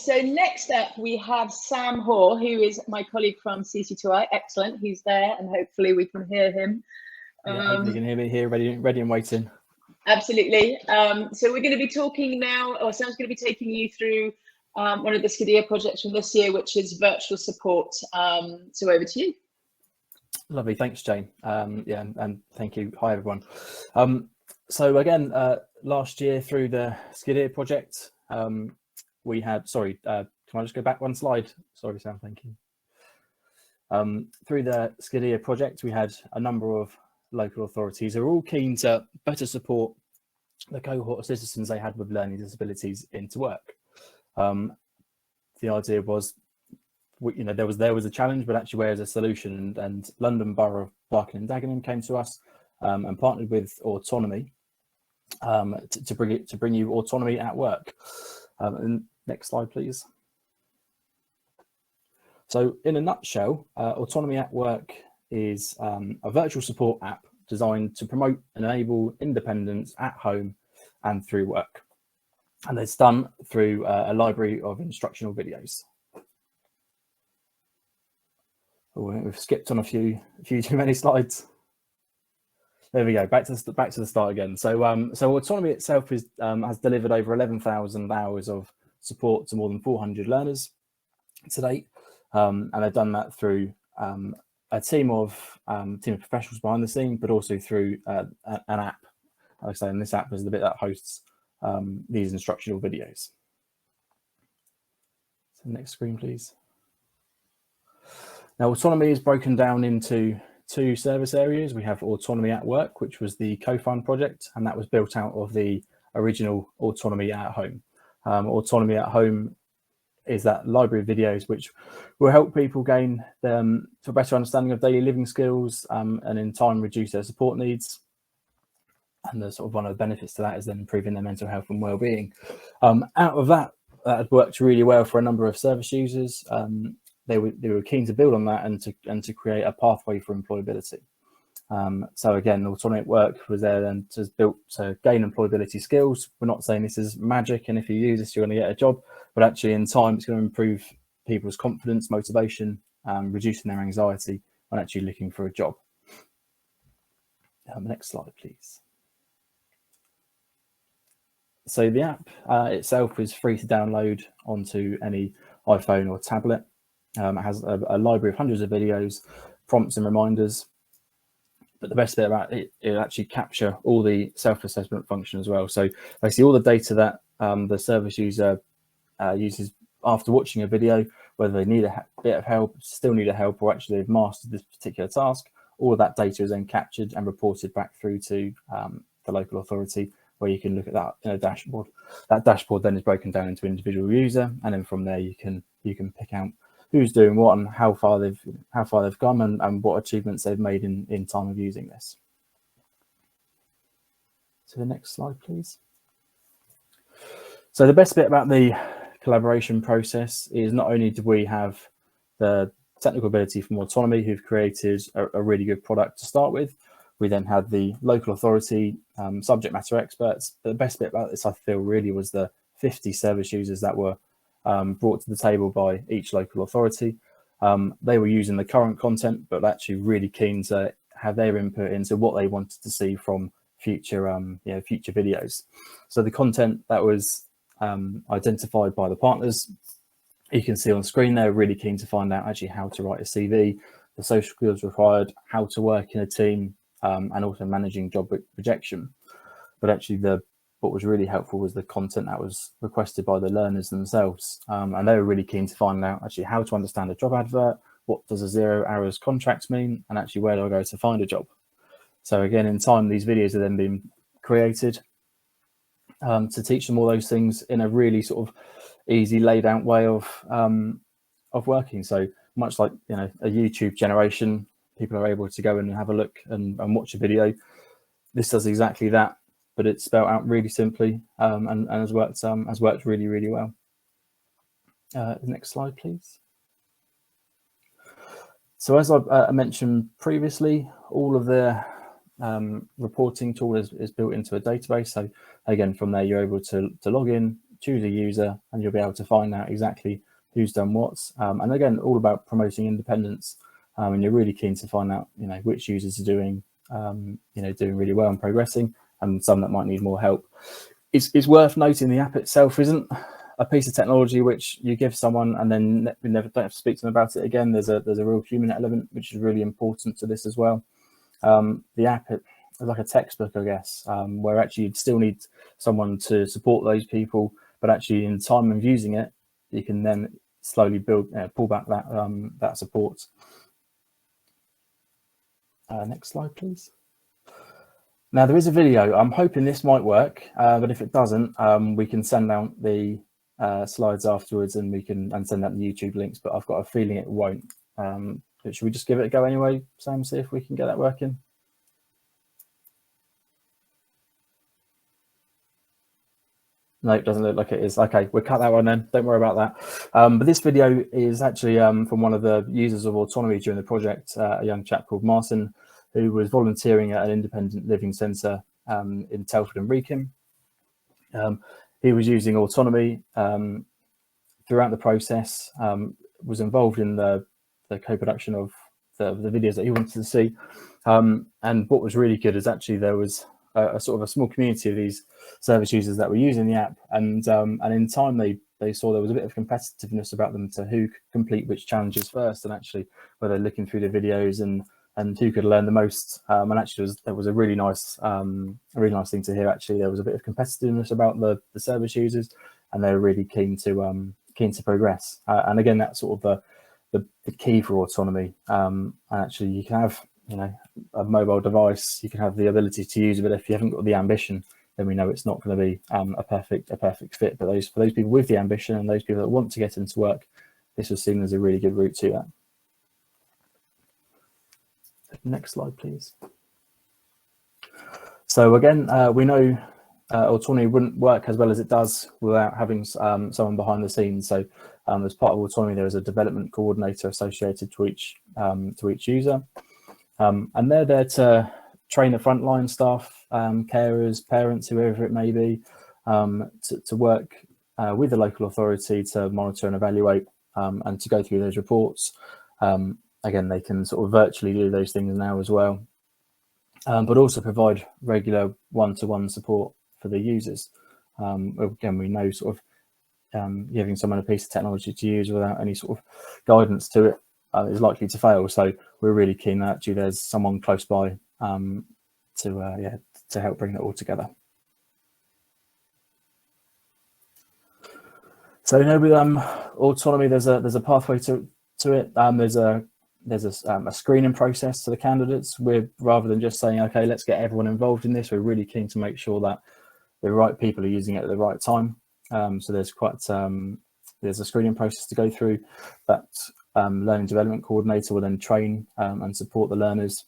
So next up, we have Sam Hore, who is my colleague from CC2I. Excellent, he's there, and hopefully we can hear him. Yeah, hopefully you can hear me here, ready and waiting. Absolutely. So we're going to be talking now, or Sam's going to be taking you through one of the Skidia projects from this year, which is virtual support. So over to you. Lovely, thanks, Jane. Yeah, and thank you. Hi, everyone. So again, last year through the Skidia project, we had, sorry, can I just go back one slide? Sorry, Sam, thank you. Through the Skidia project, we had a number of local authorities who are all keen to better support the cohort of citizens they had with learning disabilities into work. The idea was, there was a challenge, but actually where's a solution? And London Borough of Barking and Dagenham came to us and partnered with Autonome to bring you autonomy at work. And next slide, please. So in a nutshell, Autonomy at Work is a virtual support app designed to promote and enable independence at home and through work. And it's done through a library of instructional videos. Oh, we've skipped on a few too many slides. There we go. Back to the start again. So Autonomy itself is has delivered over 11,000 hours of support to more than 400 learners to date, and they've done that through a team of professionals behind the scene, but also through an app. Like I say, and this app is the bit that hosts these instructional videos. So next screen, please. Now, Autonomy is broken down into two service areas. We have Autonomy at Work, which was the co-fund project, and that was built out of the original Autonomy at Home. Autonomy at Home is that library of videos which will help people gain a better understanding of daily living skills and in time reduce their support needs. And the sort of one of the benefits to that is then improving their mental health and well-being. Out of that had worked really well for a number of service users. They were keen to build on that and to create a pathway for employability. So again, Autonomy at Work was there then built to gain employability skills. We're not saying this is magic, and if you use this, you're going to get a job, but actually in time, it's going to improve people's confidence, motivation, reducing their anxiety when actually looking for a job. Next slide, please. So the app itself is free to download onto any iPhone or tablet. It has a library of hundreds of videos, prompts and reminders. But the best bit about it, it'll actually capture all the self-assessment function as well. So basically all the data that the service user uses after watching a video, whether they need a bit of help, still need a help, or actually they've mastered this particular task, all of that data is then captured and reported back through to the local authority, where you can look at that in a dashboard. That dashboard then is broken down into individual user, and then from there you can pick out who's doing what and how far they've gone and what achievements they've made in time of using this. So the next slide, please. So the best bit about the collaboration process is not only do we have the technical ability from Autonome, who've created a really good product to start with, we then had the local authority subject matter experts. But the best bit about this, I feel, really was the 50 service users that were brought to the table by each local authority. They were using the current content, but actually really keen to have their input into what they wanted to see from future videos. So the content that was identified by the partners, you can see on screen, they're really keen to find out actually how to write a CV, the social skills required, how to work in a team, and also managing job rejection. But actually what was really helpful was the content that was requested by the learners themselves. And they were really keen to find out actually how to understand a job advert, what does a 0 hours contract mean, and actually where do I go to find a job. So again, in time, these videos are then being created to teach them all those things in a really sort of easy laid out way of working. So much like, a YouTube generation, people are able to go in and have a look and watch a video. This does exactly that, but it's spelled out really simply and has worked really, really well. Next slide, please. So as I mentioned previously, all of the reporting tool is built into a database. So again, from there, you're able to log in choose a user, and you'll be able to find out exactly who's done what. And again, all about promoting independence. And you're really keen to find out, which users are doing, doing really well and progressing, and some that might need more help. It's worth noting the app itself isn't a piece of technology which you give someone and then we don't have to speak to them about it again. There's a real human element which is really important to this as well. The app is like a textbook, I guess, where actually you'd still need someone to support those people, but actually in time of using it, you can then slowly pull back that support. Next slide, please. Now there is a video. I'm hoping this might work, but if it doesn't, we can send out the slides afterwards, and we can send out the YouTube links. But I've got a feeling it won't. But should we just give it a go anyway, Sam? See if we can get that working. No, it doesn't look like it is. Okay, we'll cut that one then. Don't worry about that. But this video is actually from one of the users of Autonome during the project, a young chap called Martin, who was volunteering at an independent living centre in Telford and Wrekin. He was using Autonome throughout the process, was involved in the co-production of the videos that he wanted to see. And what was really good is actually there was a sort of a small community of these service users that were using the app, and in time they saw there was a bit of competitiveness about them to who could complete which challenges first, and actually where they're looking through the videos and who could learn the most. And actually there was a really nice thing to hear. Actually, there was a bit of competitiveness about the service users, and they were really keen to progress. And again, that's sort of the key for Autonome. And actually, you can have a mobile device, you can have the ability to use it, but if you haven't got the ambition, then we know it's not going to be a perfect fit. But for those people with the ambition and those people that want to get into work, this was seen as a really good route to that. Next slide, please. So again, we know Autonome wouldn't work as well as it does without having someone behind the scenes. So as part of Autonome, there is a development coordinator associated to each user, and they're there to train the frontline staff, carers, parents, whoever it may be, to work with the local authority to monitor and evaluate and to go through those reports. Again, they can sort of virtually do those things now as well, but also provide regular one-to-one support for the users. Again, we know sort of giving someone a piece of technology to use without any sort of guidance to it is likely to fail. So we're really keen that actually there's someone close by to help bring that all together. So with Autonome, there's a pathway to it. There's a screening process to the candidates. We're, rather than just saying, okay, let's get everyone involved in this, we're really keen to make sure that the right people are using it at the right time. So there's a screening process to go through. That learning development coordinator will then train and support the learners.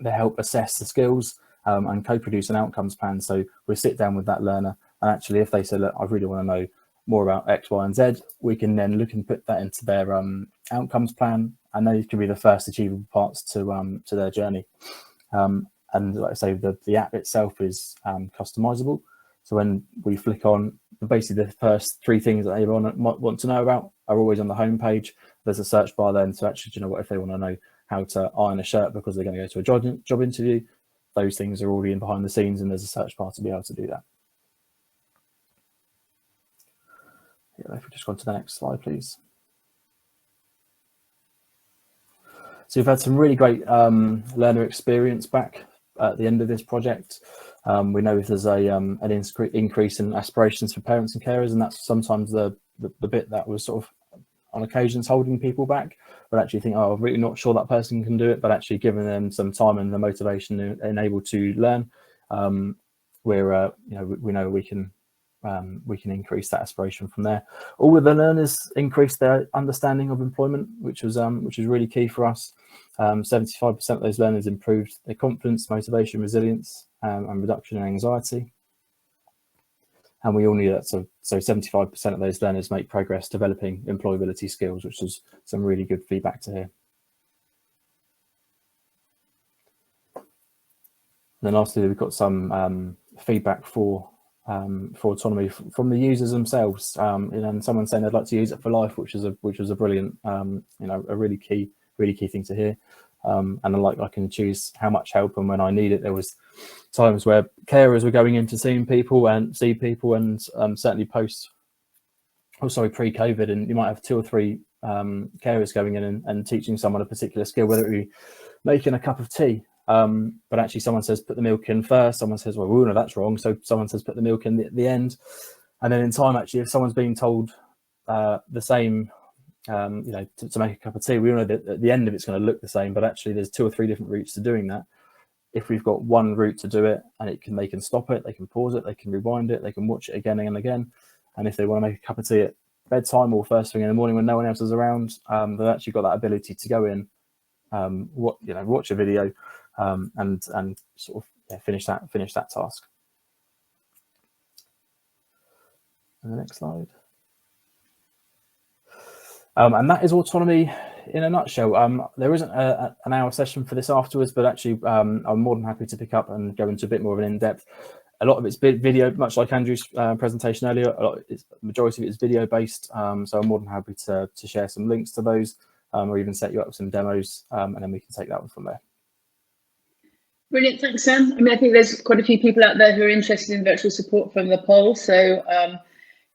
They help assess the skills and co-produce an outcomes plan. So we sit down with that learner, and actually if they say, look, I really want to know more about X, Y, and Z, we can then look and put that into their outcomes plan, and those can be the first achievable parts to their journey. And like I say, the app itself is customizable. So when we flick on, basically the first three things that everyone might want to know about are always on the home page. There's a search bar then, so actually, if they want to know how to iron a shirt because they're going to go to a job interview, those things are already in behind the scenes, and there's a search bar to be able to do that. Yeah, if we just go on to the next slide, please. So we've had some really great learner experience back at the end of this project. We know if there's an increase in aspirations for parents and carers, and that's sometimes the bit that was sort of on occasions holding people back, but actually think, oh, I'm really not sure that person can do it, but actually giving them some time and the motivation and able to learn, we know we can increase that aspiration from there. All of the learners increase their understanding of employment, which was really key for us. 75% of those learners improved their confidence, motivation, resilience, and reduction in anxiety. And we all knew that. So 75% of those learners make progress developing employability skills, which is some really good feedback to hear. And then lastly, we've got some feedback for for autonomy from the users themselves. And someone saying they'd like to use it for life, which was a brilliant, a really key thing to hear. And like I can choose how much help and when I need it. There was times where carers were going in to see people and certainly pre-COVID, and you might have 2 or 3 carers going in and teaching someone a particular skill, whether it be making a cup of tea. But actually someone says put the milk in first, someone says, well, no, that's wrong, so someone says put the milk in at the end, and then in time, actually, if someone's being told the same, to make a cup of tea, we know that at the end of it's going to look the same, but actually there's 2 or 3 different routes to doing that. If we've got one route to do it, and they can stop it, they can pause it, they can rewind it, they can watch it again and again, and if they want to make a cup of tea at bedtime or first thing in the morning when no one else is around, they've actually got that ability to go in, watch a video, and sort of finish that task. And the next slide. And that is autonomy in a nutshell. There isn't an hour session for this afterwards, but actually I'm more than happy to pick up and go into a bit more of an in-depth. A lot of it's video, much like Andrew's presentation earlier. Majority of it is video based, so I'm more than happy to share some links to those, or even set you up with some demos, and then we can take that one from there. Brilliant, thanks, Sam. I mean, I think there's quite a few people out there who are interested in virtual support from the poll, so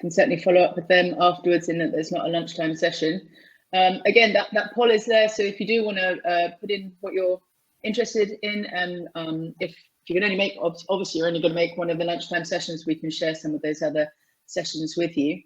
can certainly follow up with them afterwards, in that there's not a lunchtime session. Again, that poll is there, so if you do want to put in what you're interested in, and if you can only make, obviously you're only going to make one of the lunchtime sessions, we can share some of those other sessions with you.